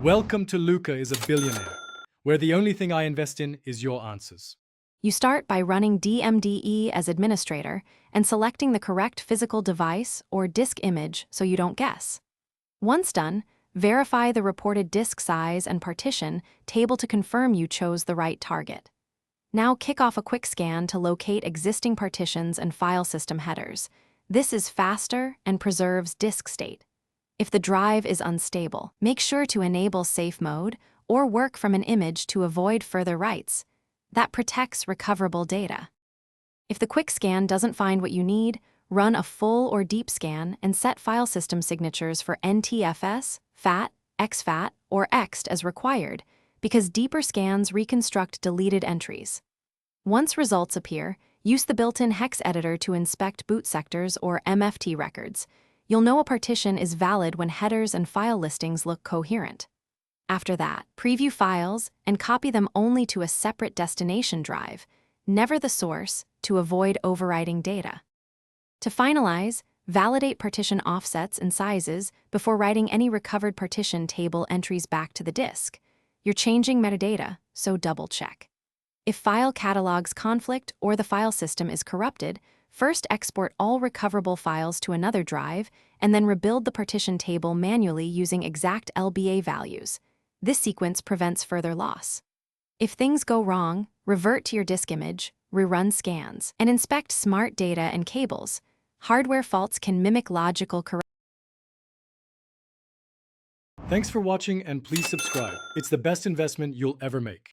Welcome to Luca is a Billionaire, where the only thing I invest in is your answers. You start by running DMDE as administrator and selecting the correct physical device or disk image so you don't guess. Once done, verify the reported disk size and partition table to confirm you chose the right target. Now kick off a quick scan to locate existing partitions and file system headers. This is faster and preserves disk state. If the drive is unstable, make sure to enable safe mode or work from an image to avoid further writes. That protects recoverable data. If the quick scan doesn't find what you need, run a full or deep scan and set file system signatures for NTFS, FAT, exFAT, or EXT as required, because deeper scans reconstruct deleted entries. Once results appear, use the built-in hex editor to inspect boot sectors or MFT records. You'll know a partition is valid when headers and file listings look coherent. After that, preview files and copy them only to a separate destination drive, never the source, to avoid overwriting data. To finalize, validate partition offsets and sizes before writing any recovered partition table entries back to the disk. You're changing metadata, so double-check. If file catalogs conflict or the file system is corrupted, first export all recoverable files to another drive and then rebuild the partition table manually using exact LBA values. This sequence prevents further loss. If things go wrong, revert to your disk image, rerun scans, and inspect smart data and cables. Hardware faults can mimic logical corrections. Thanks for watching and please subscribe. It's the best investment you'll ever make.